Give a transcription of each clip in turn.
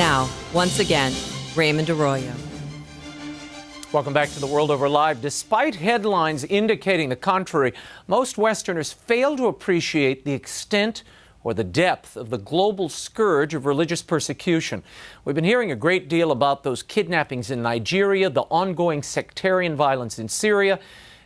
Now, once again, Raymond Arroyo. Welcome back to The World Over Live. Despite headlines indicating the contrary, most Westerners fail to appreciate the extent or the depth of the global scourge of religious persecution. We've been hearing a great deal about those kidnappings in Nigeria, the ongoing sectarian violence in Syria,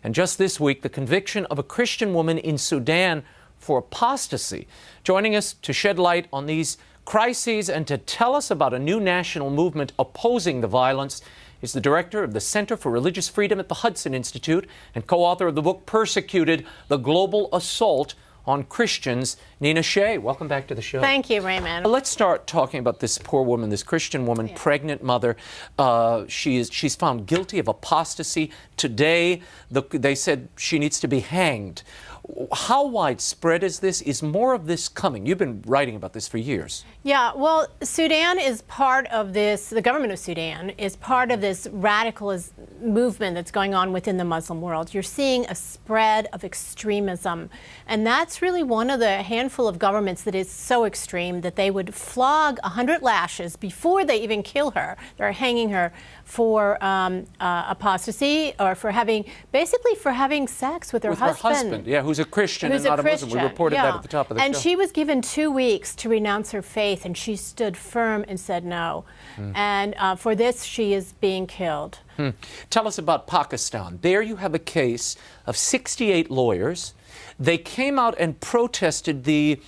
and just this week, the conviction of a Christian woman in Sudan for apostasy. Joining us to shed light on these crises and to tell us about a new national movement opposing the violence is the director of the Center for Religious Freedom at the Hudson Institute and co-author of the book Persecuted, The Global Assault on Christians, Nina Shea. Welcome back to the show. Thank you, Raymond. Let's start talking about this poor woman, this Christian woman, pregnant mother. She's found guilty of apostasy. Today, they said she needs to be hanged. How widespread is this? Is more of this coming? You've been writing about this for years. Yeah, well, Sudan is part of this, the government of Sudan is part of this radicalist movement that's going on within the Muslim world. You're seeing a spread of extremism, and that's really one of the handful of governments that is so extreme that they would flog 100 lashes before they even kill her. They're hanging her for apostasy or for basically for having sex with her husband. Yeah, who's a Christian and not a Muslim. We reported that at the top of the show. And she was given 2 weeks to renounce her faith, and she stood firm and said no. And for this, she is being killed. Tell us about Pakistan. There you have a case of 68 lawyers. They came out and protested the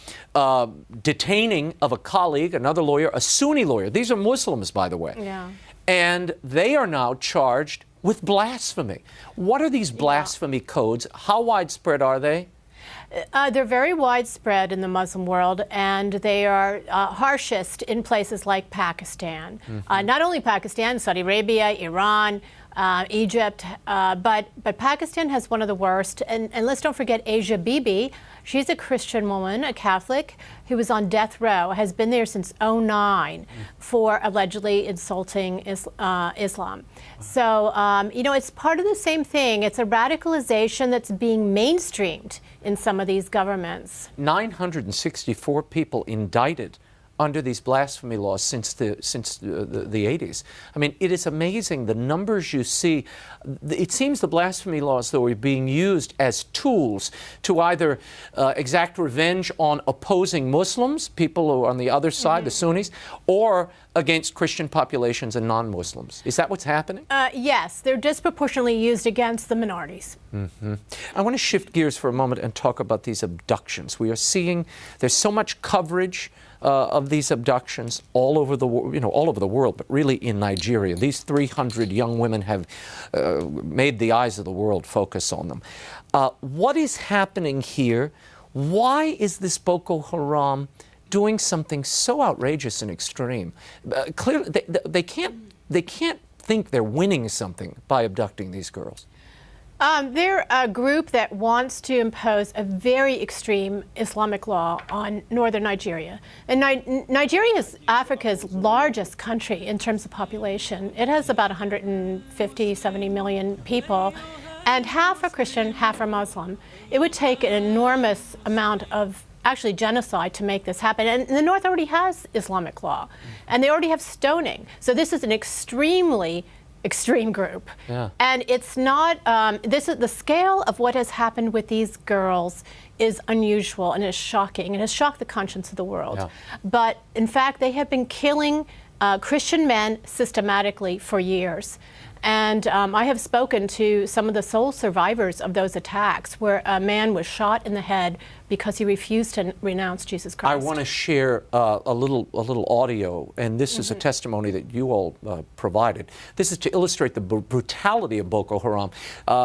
detaining of a colleague, another lawyer, a Sunni lawyer. These are Muslims, by the way. Yeah. And they are now charged with blasphemy. What are these blasphemy codes? How widespread are they? They're very widespread in the Muslim world, and they are harshest in places like Pakistan. Not only Pakistan, Saudi Arabia, Iran, Egypt, but Pakistan has one of the worst. And let's don't forget Asia Bibi. She's a Christian woman, a Catholic, who was on death row, has been there since '09 for allegedly insulting Islam. So, you know, it's part of the same thing. It's a radicalization that's being mainstreamed in some of these governments. 964 people indicted under these blasphemy laws since the 80s. I mean, it is amazing the numbers you see. It seems the blasphemy laws, though, are being used as tools to either exact revenge on opposing Muslims, people who are on the other side, the Sunnis, or against Christian populations and non-Muslims. Is that what's happening? Yes, they're disproportionately used against the minorities. I want to shift gears for a moment and talk about these abductions. We are seeing there's so much coverage of these abductions all over the world, but really in Nigeria. These 300 young women have made the eyes of the world focus on them. What is happening here? Why is this Boko Haram doing something so outrageous and extreme? Clearly, they can't think they're winning something by abducting these girls. They're a group that wants to impose a very extreme Islamic law on northern Nigeria. And Nigeria is Africa's largest country in terms of population. It has about 150, 70 million people, and half are Christian, half are Muslim. It would take an enormous amount of actually genocide to make this happen. And the North already has Islamic law, and they already have stoning. So this is an extremely extreme group. And it's not, this is the scale of what has happened with these girls is unusual and is shocking and has shocked the conscience of the world. But in fact, they have been killing Christian men systematically for years. And I have spoken to some of the sole survivors of those attacks where a man was shot in the head because he refused to renounce Jesus Christ. I want to share a little audio, and this is a testimony that you all provided. This is to illustrate the brutality of Boko Haram.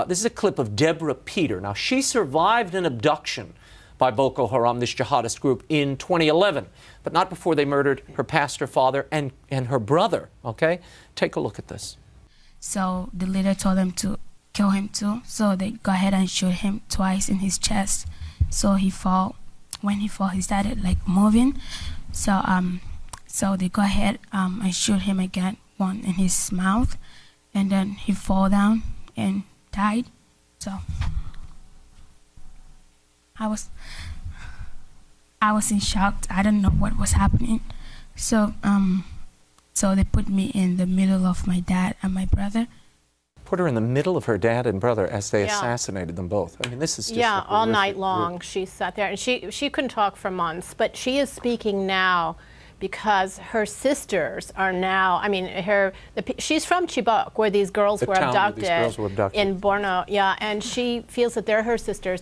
This is a clip of Deborah Peter. Now, she survived an abduction by Boko Haram, this jihadist group, in 2011, but not before they murdered her pastor father and her brother, okay? Take a look at this. So the leader told them to kill him too. So they go ahead and shoot him twice in his chest. So he fall. When he fall, he started like moving. So they go ahead and shoot him again, one in his mouth, and then he fall down and died. So I was in shock. I didn't know what was happening. So So they put me in the middle of my dad and my brother. Put her in the middle of her dad and brother as they assassinated them both. I mean, this is just all night long. She sat there, and she couldn't talk for months, but she is speaking now because her sisters are now, I mean, she's from Chibok, where these girls were abducted in Borno, and she feels that they're her sisters,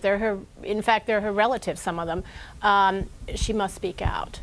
in fact, they're her relatives, some of them. She must speak out.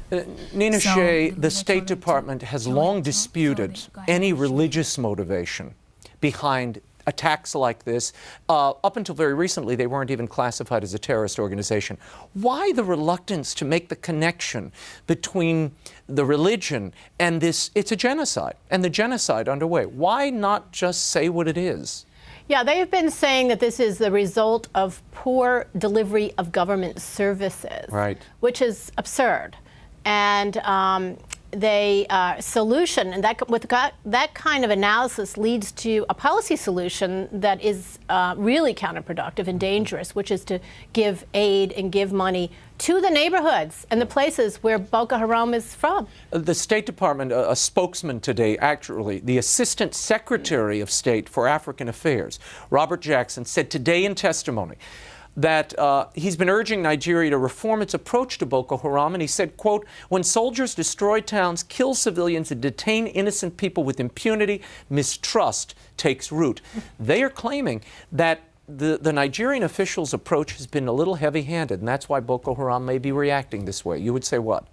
Nina Shea, the State Department has long disputed any religious motivation behind attacks like this. Up until very recently, they weren't even classified as a terrorist organization. Why the reluctance to make the connection between the religion and this? It's a genocide, and the genocide underway. Why not just say what it is? Yeah, they have been saying that this is the result of poor delivery of government services, which is absurd. And solution, and that kind of analysis leads to a policy solution that is really counterproductive and dangerous, which is to give aid and give money to the neighborhoods and the places where Boko Haram is from. The State Department, a spokesman today, actually, the Assistant Secretary of State for African Affairs, Robert Jackson, said today in testimony that he's been urging Nigeria to reform its approach to Boko Haram, and he said, quote, when soldiers destroy towns, kill civilians, and detain innocent people with impunity, mistrust takes root. They are claiming that the Nigerian officials' approach has been a little heavy-handed, and that's why Boko Haram may be reacting this way. You would say what?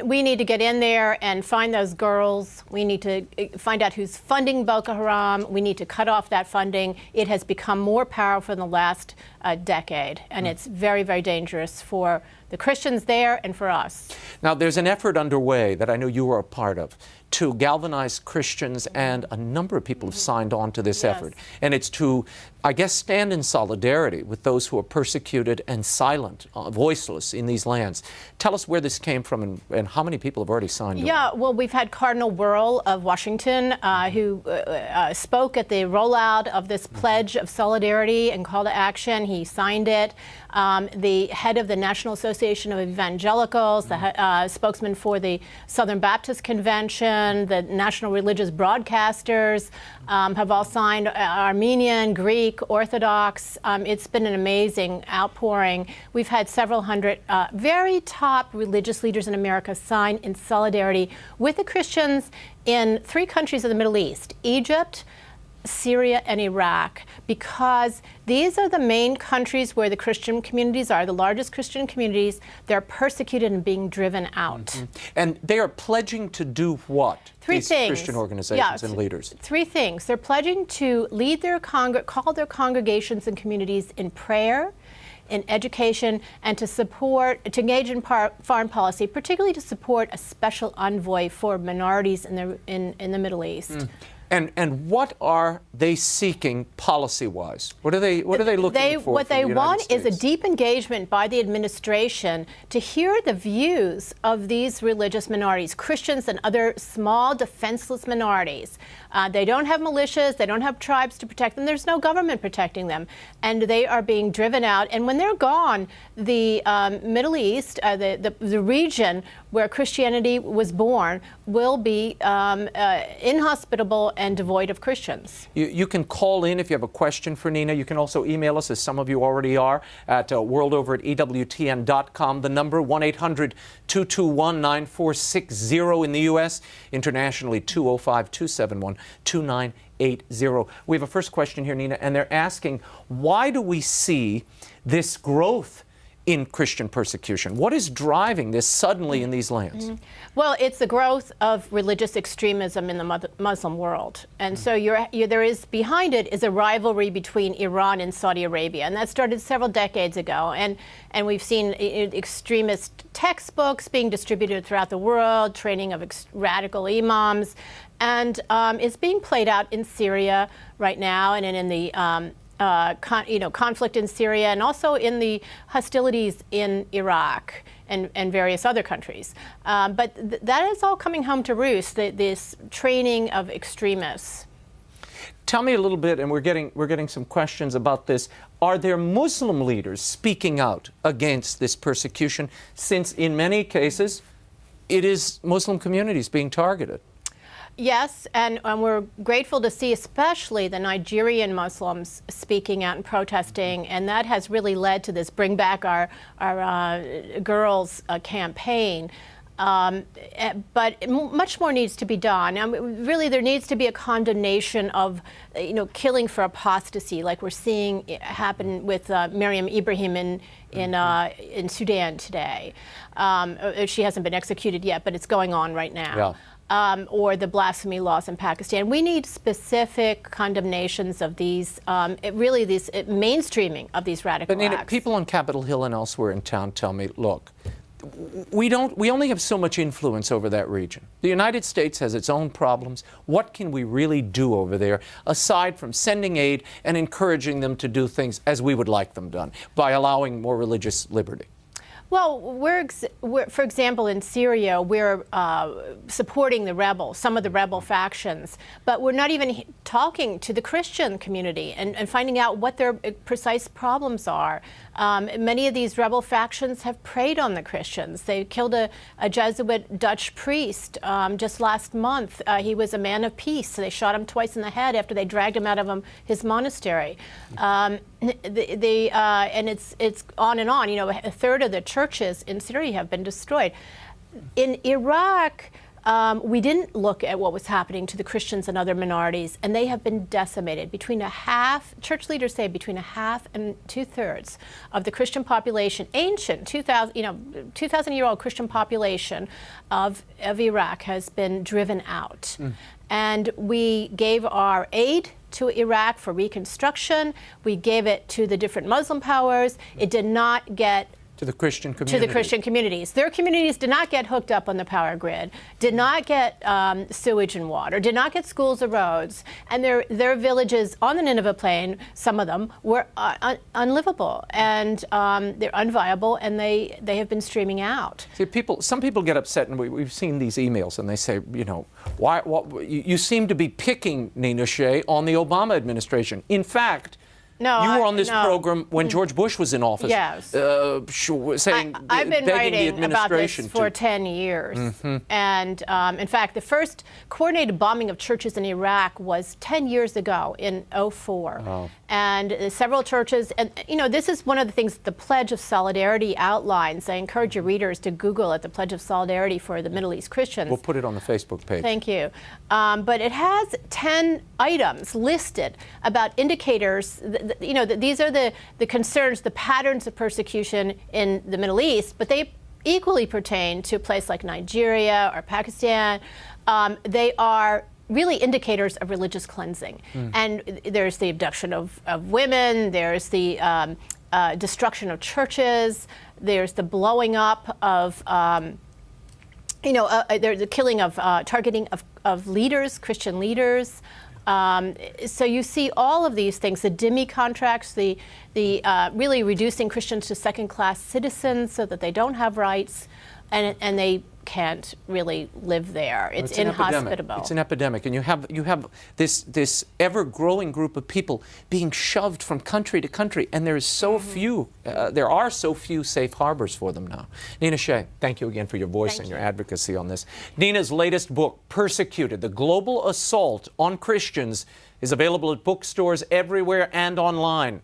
We need to get in there and find those girls. We need to find out who's funding Boko Haram. We need to cut off that funding. It has become more powerful in the last decade, and it's very, very dangerous for the Christians there and for us. Now, there's an effort underway that I know you were a part of to galvanize Christians, and a number of people have signed on to this effort. And it's to, I guess, stand in solidarity with those who are persecuted and silent, voiceless in these lands. Tell us where this came from and how many people have already signed on. Yeah, well, we've had Cardinal Wuerl of Washington who spoke at the rollout of this pledge of solidarity and call to action. He signed it. The head of the National Association of Evangelicals, the spokesman for the Southern Baptist Convention, the National Religious Broadcasters have all signed, Armenian, Greek, Orthodox. It's been an amazing outpouring. We've had several hundred very top religious leaders in America sign in solidarity with the Christians in 3 countries of the Middle East, Egypt, Syria, and Iraq, because these are the main countries where the Christian communities are, the largest Christian communities. They're persecuted and being driven out. And they are pledging to do what? 3 these things. Christian organizations and leaders. 3 things. They're pledging to lead their call their congregations and communities in prayer, in education, and to engage in foreign policy, particularly to support a special envoy for minorities in the Middle East. And what are they seeking policy-wise? What are they looking for? What they want is a States? deep engagement by the administration to hear the views of these religious minorities, Christians and other small defenseless minorities. They don't have militias, they don't have tribes to protect them, there's no government protecting them, and they are being driven out. And when they're gone, the Middle East, the region where Christianity was born, will be inhospitable and devoid of Christians. You can call in if you have a question for Nina. You can also email us, as some of you already are, at worldover@ewtn.com. The number 1-800-221-9460 in the U.S., internationally 205-271-2980. We have a first question here, Nina, and they're asking, why do we see this growth in Christian persecution? What is driving this suddenly in these lands? Well, it's the growth of religious extremism in the Muslim world. And so there is, behind it is a rivalry between Iran and Saudi Arabia. And that started several decades ago. And we've seen extremist textbooks being distributed throughout the world, training of radical imams. And it's being played out in Syria right now and in the conflict in Syria, and also in the hostilities in Iraq and various other countries. But that is all coming home to roost, this training of extremists. Tell me a little bit, and we're getting some questions about this. Are there Muslim leaders speaking out against this persecution, since in many cases it is Muslim communities being targeted? Yes, and we're grateful to see especially the Nigerian Muslims speaking out and protesting, and that has really led to this Bring Back Our Girls campaign. But much more needs to be done. Really, there needs to be a condemnation of, killing for apostasy, like we're seeing happen with Miriam Ibrahim in Sudan today. She hasn't been executed yet, but it's going on right now. Yeah. Or the blasphemy laws in Pakistan. We need specific condemnations of these, mainstreaming of these radical acts. But people on Capitol Hill and elsewhere in town tell me, look, we only have so much influence over that region. The United States has its own problems. What can we really do over there aside from sending aid and encouraging them to do things as we would like them done by allowing more religious liberty? Well, for example, in Syria, we're supporting the rebels, some of the rebel factions, but we're not even talking to the Christian community and finding out what their precise problems are. Many of these rebel factions have preyed on the Christians. They killed a Jesuit Dutch priest just last month. He was a man of peace. They shot him twice in the head after they dragged him out of his monastery. And it's on and on. A third of the churches in Syria have been destroyed. In Iraq, we didn't look at what was happening to the Christians and other minorities, and they have been decimated. Church leaders say between a half and 2/3 of the Christian population, ancient 2,000-year-old Christian population of Iraq has been driven out. And we gave our aid to Iraq for reconstruction. We gave it to the different Muslim powers. It did not get to the Christian community. To the Christian communities. Their communities did not get hooked up on the power grid, did not get sewage and water, did not get schools or roads, and their villages on the Nineveh Plain, some of them, were unlivable, and they're unviable, and they have been streaming out. See, some people get upset, and we've seen these emails, and they say, why you seem to be picking, Nina Shea, on the Obama administration. In fact, no, you were on this program when George Bush was in office, yes. saying, I've been begging writing the administration about this for 10 years. And in fact, the first coordinated bombing of churches in Iraq was 10 years ago in 2004. Oh. And several churches, and this is one of the things the Pledge of Solidarity outlines. I encourage your readers to Google it, the Pledge of Solidarity for the Middle East Christians. We'll put it on the Facebook page. Thank you. But it has 10 items listed about indicators. These are the concerns, the patterns of persecution in the Middle East, but they equally pertain to a place like Nigeria or Pakistan. They are really indicators of religious cleansing. And there's the abduction of women, there's the destruction of churches, there's the blowing up of, there's the killing of, targeting of leaders, Christian leaders. So you see all of these things, the dhimmi contracts, the really reducing Christians to second-class citizens so that they don't have rights, and they can't really live there. It's inhospitable. It's an epidemic, and you have this ever-growing group of people being shoved from country to country, and there are so few safe harbors for them now. Nina Shea, thank you again for your voice and your advocacy on this. Nina's latest book, Persecuted: The Global Assault on Christians, is available at bookstores everywhere and online.